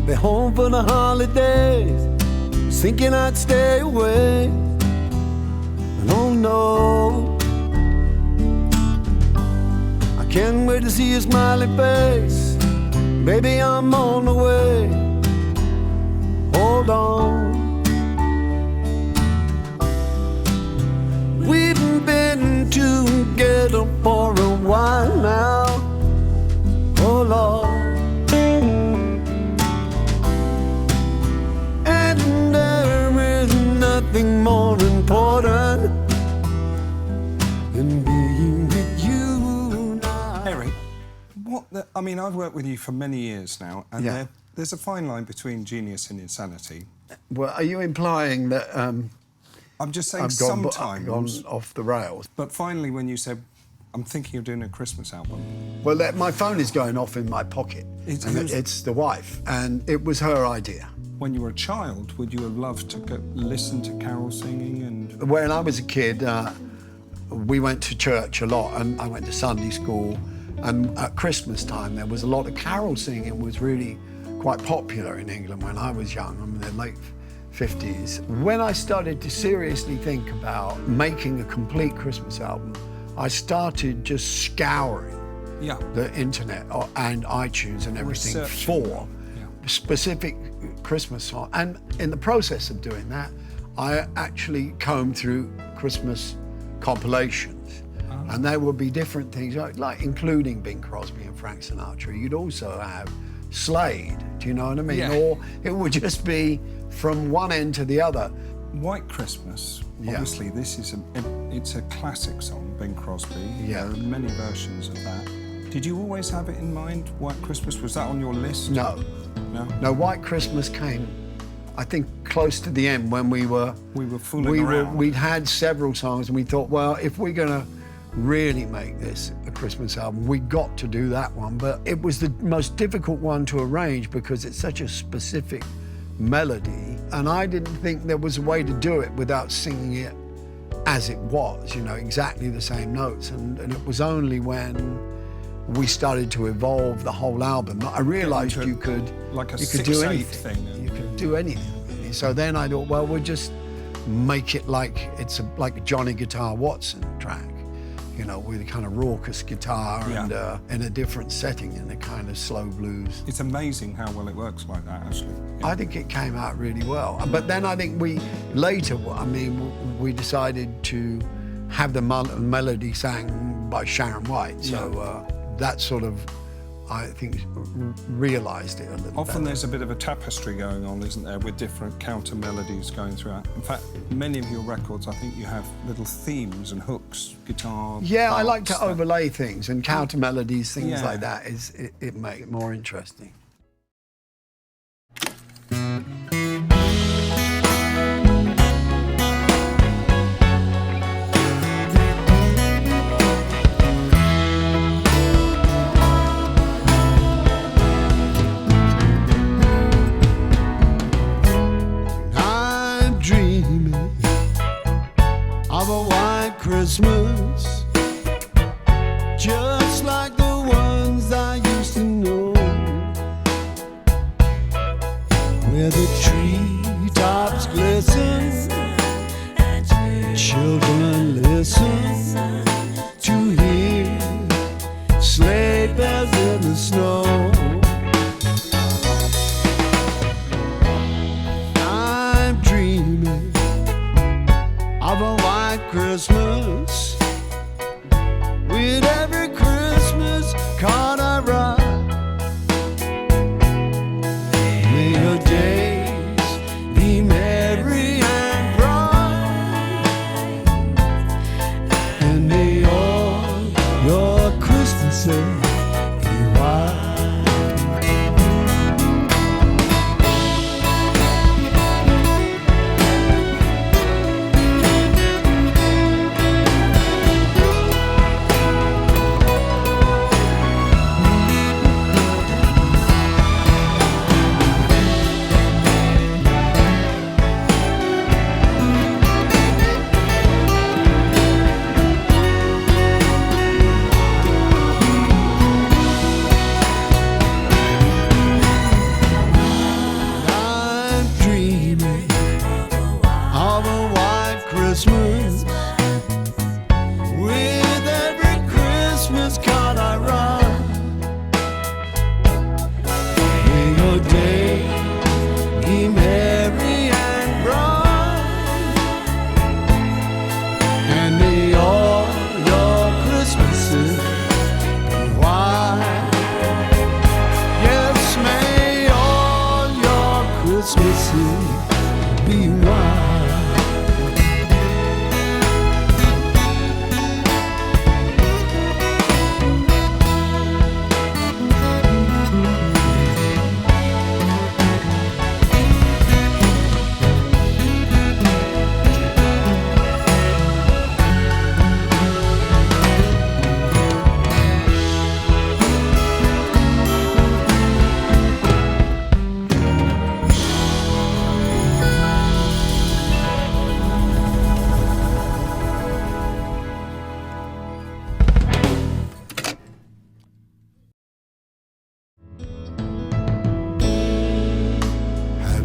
I'd be home for the holidays, thinking I'd stay away. And oh no, I can't wait to see your smiling face. Baby, I'm on the way. Hold on. We've been together for a while now. Oh Lord. And there is nothing more important than being with you now. Eric, I mean, I've worked with you for many years now, and there's a fine line between genius and insanity. Well, are you implying that I'm just saying I've gone off the rails? But finally, when you said, I'm thinking of doing a Christmas album. Well, my phone is going off in my pocket. It's the wife, and it was her idea. When you were a child, would you have loved to listen to carol singing? And when I was a kid, we went to church a lot, and I went to Sunday school. And at Christmas time, there was a lot of carol singing. It was really quite popular in England when I was young. I'm in the late 50s. When I started to seriously think about making a complete Christmas album, I started just scouring the internet and iTunes and everything for specific Christmas songs. And in the process of doing that, I actually combed through Christmas compilations. And there would be different things, like including Bing Crosby and Frank Sinatra. You'd also have Slade, do you know what I mean? Yeah. Or it would just be from one end to the other. White Christmas, obviously this is it's a classic song, Bing Crosby. Yeah. There are many versions of that. Did you always have it in mind, White Christmas? Was that on your list? No. No? No, White Christmas came, I think, close to the end when we were fooling around. We'd had several songs and we thought, well, if we're gonna really make this a Christmas album, we got to do that one. But it was the most difficult one to arrange because it's such a specific melody, and I didn't think there was a way to do it without singing it as it was, exactly the same notes. And it was only when we started to evolve the whole album that I realized you could do anything. You could do anything, really. So then I thought, well, we'll just make it like it's like a Johnny Guitar Watson track, with a kind of raucous guitar and in a different setting, in a kind of slow blues. It's amazing how well it works like that, actually. Yeah. I think it came out really well. But then I think we decided to have the melody sang by Sharon White. So that sort of, I think, realised it a little Often better. there's a bit of a tapestry going on, isn't there, with different counter melodies going throughout. In fact, many of your records, I think you have little themes and hooks, guitar. Yeah, I parts, like to overlay things, and counter melodies, things like that, it make it more interesting. Of a white Christmas, just like the ones I used to know, where the treetops glisten, children listen to hear sleigh bells in the snow. I'm dreaming of a white Christmas, with every Christmas card I write. May your days be merry and bright, and may all your Christmases be white.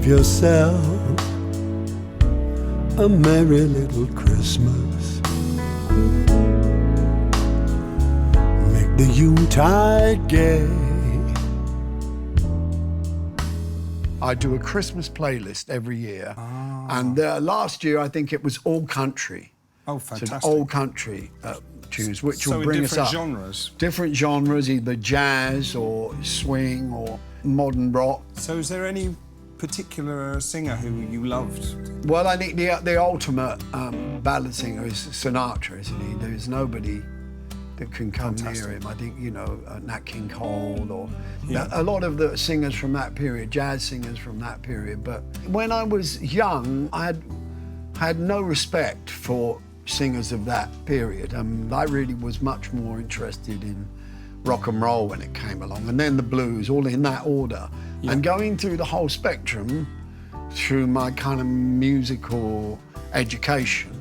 Have yourself a merry little Christmas. Make the Yuletide gay. I do a Christmas playlist every year. And last year, I think it was all country. Oh, So fantastic. all country tunes, which So will in bring us different up. genres? Different genres, either jazz or swing or modern rock. So is there any particular singer who you loved? Well, I think the ultimate ballad singer is Sinatra, isn't he? There's nobody that can come Fantastic. near him. I think, you know, Nat King Cole or Yeah. a lot of the singers from that period, jazz singers from that period. But when I was young, I had no respect for singers of that period. I really was much more interested in rock and roll when it came along, and then the blues, all in that order. Yeah. And going through the whole spectrum, through my kind of musical education,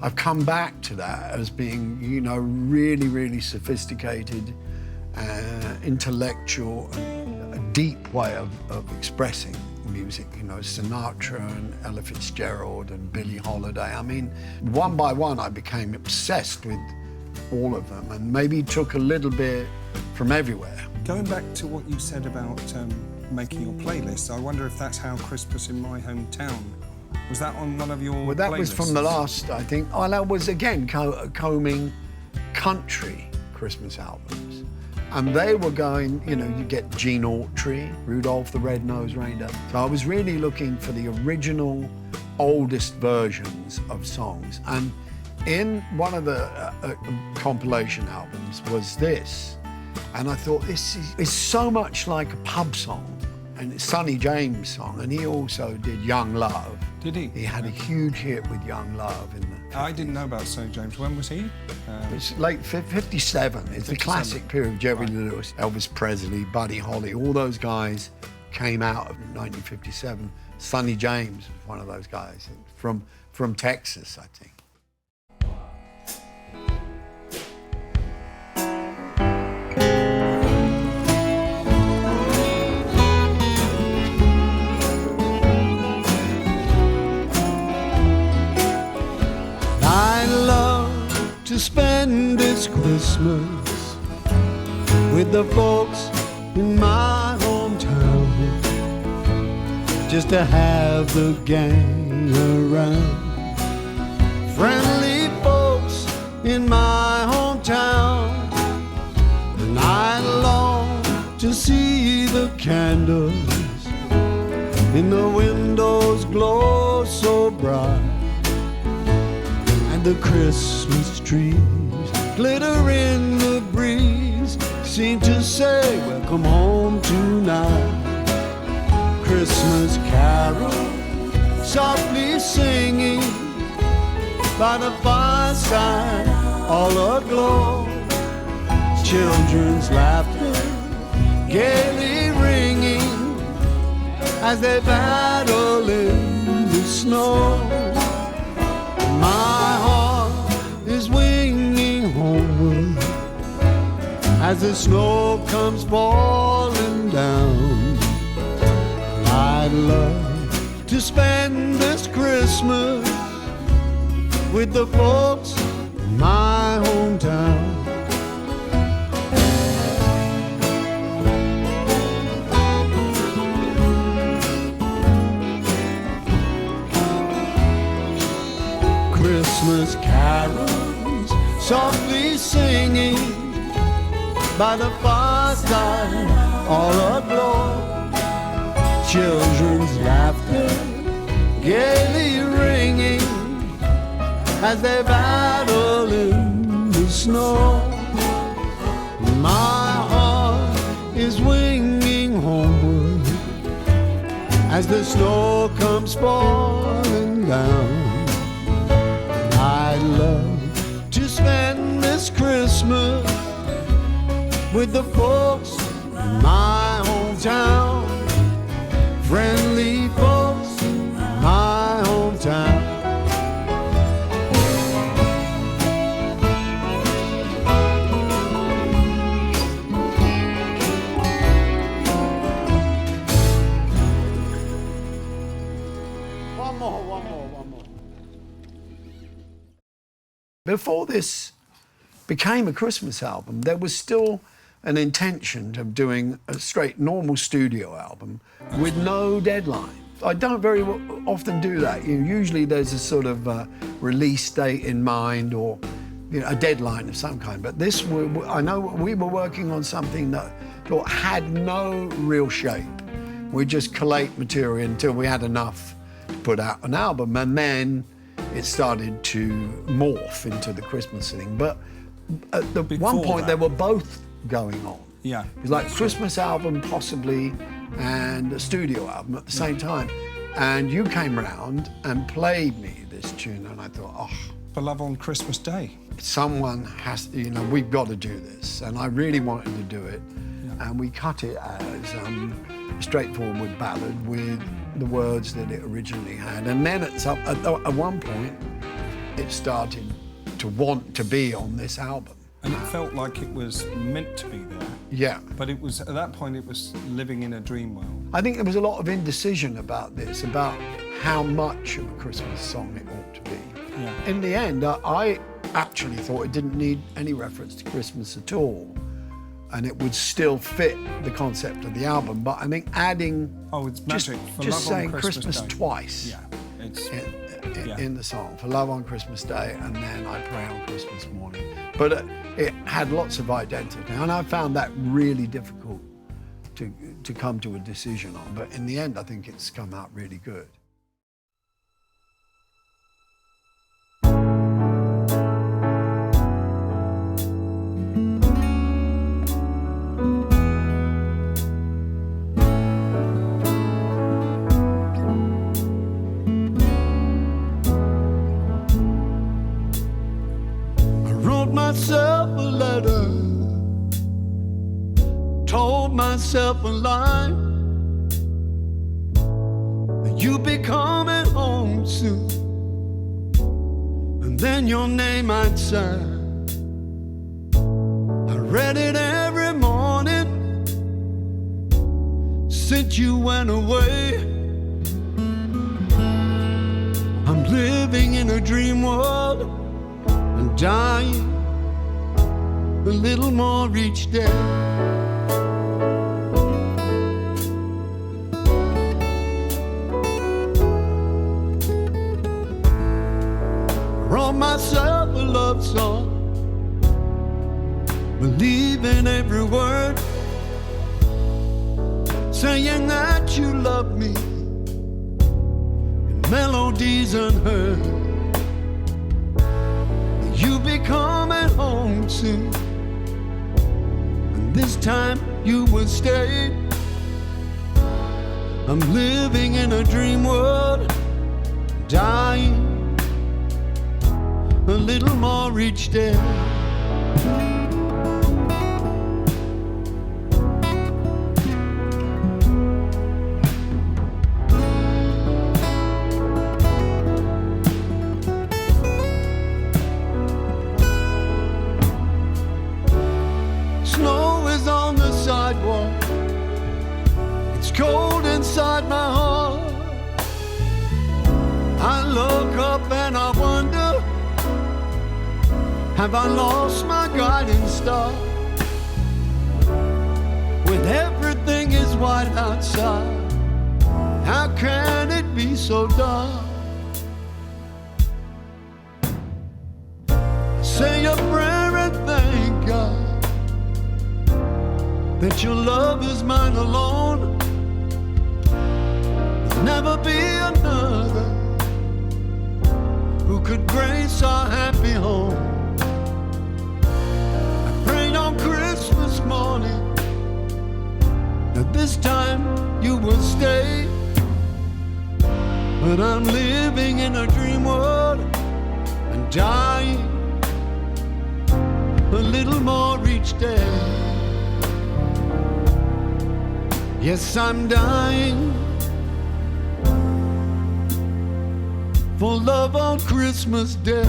I've come back to that as being, you know, really, really sophisticated, intellectual, and a deep way of expressing music. You know, Sinatra and Ella Fitzgerald and Billie Holiday. I mean, one by one, I became obsessed with all of them, and maybe took a little bit from everywhere. Going back to what you said about making your playlists, I wonder if that's how Christmas in My Hometown, was that on one of your Well, that playlists? was from the last, I think. Oh, that was, again, combing country Christmas albums. And they were going, you know, you get Gene Autry, Rudolph the Red-Nosed Reindeer. So I was really looking for the original, oldest versions of songs. And in one of the compilation albums was this. And I thought, this is so much like a pub song. And it's Sonny James' song. And he also did Young Love. Did he? He had a huge hit with Young Love in the... I didn't know about St. James. When was he? It's late 57. It's the 57. classic period of Jerry Right. Lee Lewis, Elvis Presley, Buddy Holly. All those guys came out of 1957. Sonny James was one of those guys from Texas, I think. I love to spend this Christmas with the folks in my hometown, just to have the gang around. Friendly folks in my hometown, and I long to see the candles in the windows glow so bright, and the Christmas trees glitter in the breeze, seem to say, welcome home tonight. Christmas carol softly singing by the fireside, all aglow. Children's laughter gaily ringing as they battle in the snow. My heart is winging homeward as the snow comes falling down. I'd love to spend this Christmas with the folks in my hometown. Christmas carols softly singing by the fireside, all aglow. Children's laughter gaily ringing as they battle in the snow. My heart is winging homeward as the snow comes falling down. I'd love to spend this Christmas with the folks in my hometown. Friendly folks in my hometown. before this became a Christmas album, there was still an intention of doing a straight normal studio album with no deadline. I don't very often do that. Usually there's a sort of release date in mind or a deadline of some kind. But this, I know we were working on something that had no real shape. We just collate material until we had enough to put out an album, and then it started to morph into the Christmas thing. But at one point, they were both going on. Yeah. It was like a Christmas album, possibly, and a studio album at the same time. And you came round and played me this tune, and I thought, oh. For Love on Christmas Day. Someone has to, we've got to do this. And I really wanted to do it. Yeah. And we cut it as a straightforward ballad with the words that it originally had. And then at one point, it started to want to be on this album. And it felt like it was meant to be there. Yeah. But it was, at that point, it was living in a dream world. I think there was a lot of indecision about this, about how much of a Christmas song it ought to be. Yeah. In the end, I actually thought it didn't need any reference to Christmas at all. And it would still fit the concept of the album. But I think adding... Oh, it's magic. Just saying Christmas twice. Yeah. It's... in the song, For Love on Christmas Day, and then I Pray on Christmas Morning. But it had lots of identity, and I found that really difficult to come to a decision on. But in the end, I think it's come out really good. Myself a letter, told myself a lie, that you'd be coming home soon, and then your name I'd sign. I read it every morning since you went away. I'm living in a dream world and dying a little more each day. Wrote myself a love song, believing every word, saying that you love me in melodies unheard. You'll be coming home soon, this time you will stay. I'm living in a dream world, dying a little more each day. It's cold inside my heart. I look up and I wonder, have I lost my guiding star? When everything is white outside, how can it be so dark? Say a prayer and thank God that your love is mine alone. There'll never be another who could grace our happy home. I prayed on Christmas morning that this time you will stay, but I'm living in a dream world and dying a little more each day. Yes, I'm dying for love on Christmas Day.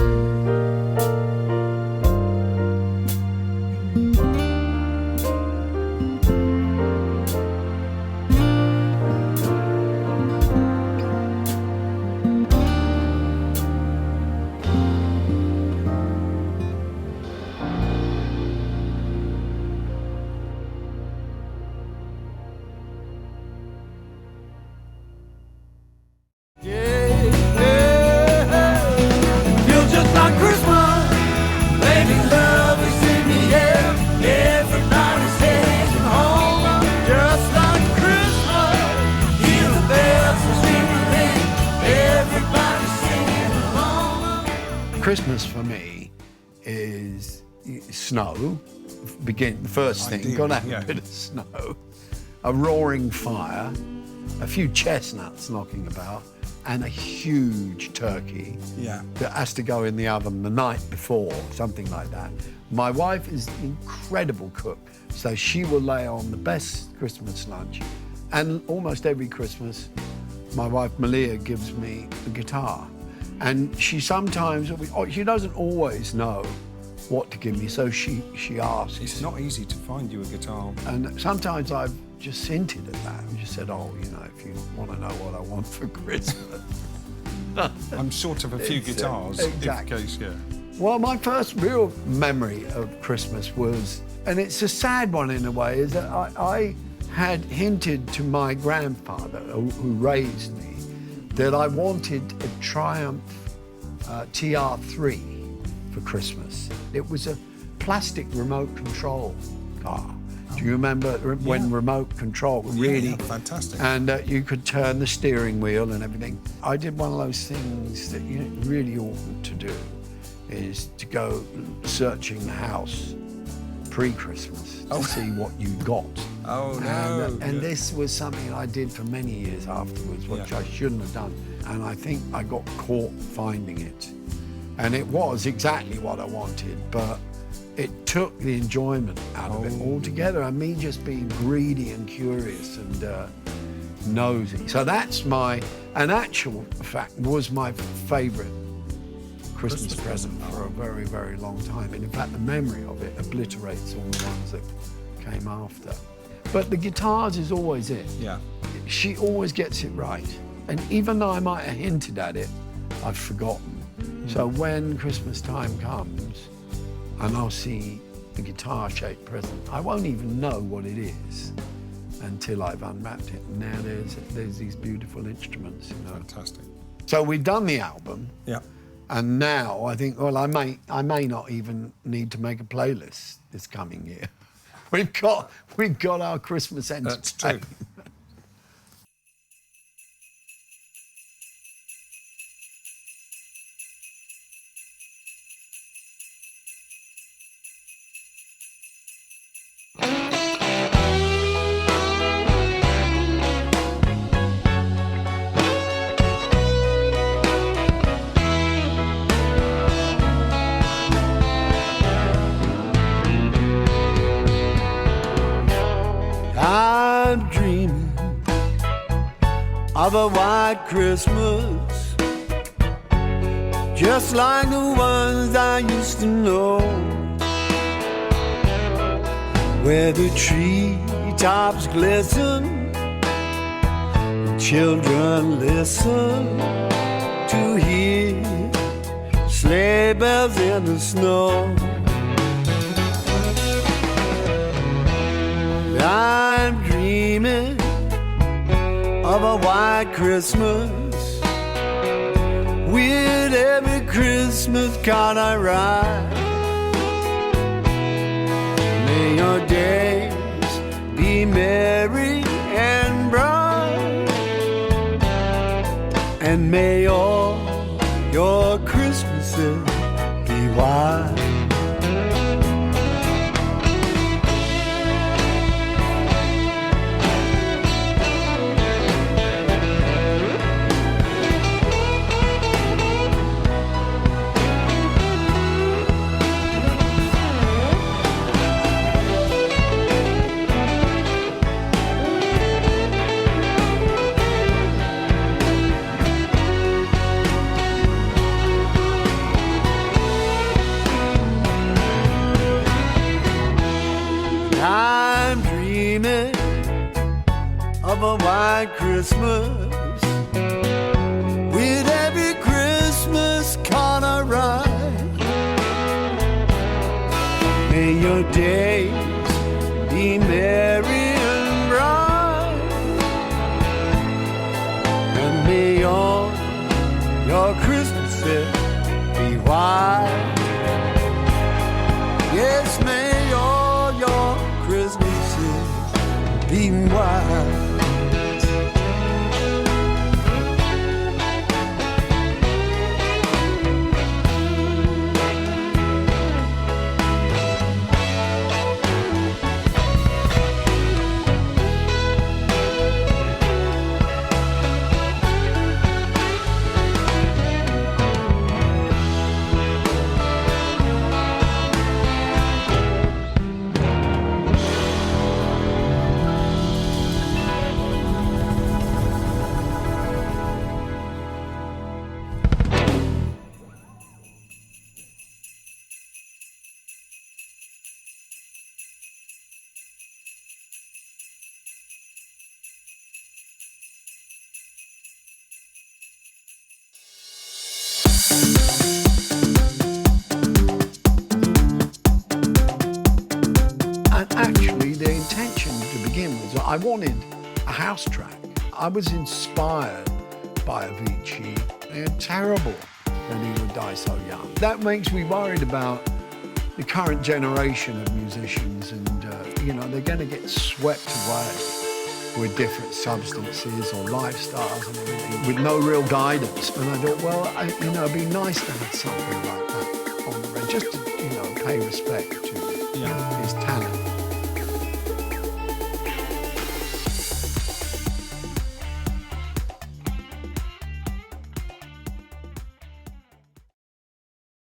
Christmas for me is snow. The first thing, Ideally, got to have yeah. a bit of snow, a roaring fire, a few chestnuts knocking about, and a huge turkey Yeah. that has to go in the oven the night before, something like that. My wife is an incredible cook, so she will lay on the best Christmas lunch. And almost every Christmas, my wife Malia gives me a guitar. And she sometimes, she doesn't always know what to give me, so she asks. It's not easy to find you a guitar. And sometimes I've just hinted at that and just said, oh, you know, if you want to know what I want for Christmas. I'm short of a few guitars, exactly. in case, yeah. Well, my first real memory of Christmas was, and it's a sad one in a way, is that I had hinted to my grandfather, who raised me, that I wanted a Triumph TR3 for Christmas. It was a plastic remote control car. Do you remember when remote control really? Yeah, fantastic. And you could turn the steering wheel and everything. I did one of those things that you really oughtn't to do, is to go searching the house pre-Christmas to see what you got. Oh, no. And this was something I did for many years afterwards, which I shouldn't have done. And I think I got caught finding it. And it was exactly what I wanted, but it took the enjoyment out of it altogether, and me just being greedy and curious and nosy. So that's an actual fact, was my favourite Christmas present for a very, very long time. And in fact, the memory of it obliterates all the ones that came after. But the guitars is always it. Yeah. She always gets it right. And even though I might have hinted at it, I've forgotten. So when Christmas time comes and I'll see a guitar-shaped present, I won't even know what it is until I've unwrapped it. And now there's these beautiful instruments, you know. Fantastic. So we've done the album. Yeah. And now I think, well, I may not even need to make a playlist this coming year. We've got our Christmas entertainment. That's true. I'm dreaming of a white Christmas, just like the ones I used to know, where the treetops glisten, children listen to hear sleigh bells in the snow. I'm dreaming of a white Christmas, with every Christmas card I write. May your days be merry and bright, and may all your Christmases be white. I'm dreaming of a white Christmas, with every Christmas card I write. May your days be merry and bright, and may all your Christmases be white. Yes, may all your Christmases be white. I wanted a house track. I was inspired by Avicii. They're terrible that he would die so young. That makes me worried about the current generation of musicians, and you know, they're going to get swept away with different substances or lifestyles and everything, with no real guidance. And I thought, well, you know, it'd be nice to have something like that on the radio, just to, you know, pay respect to, Yeah.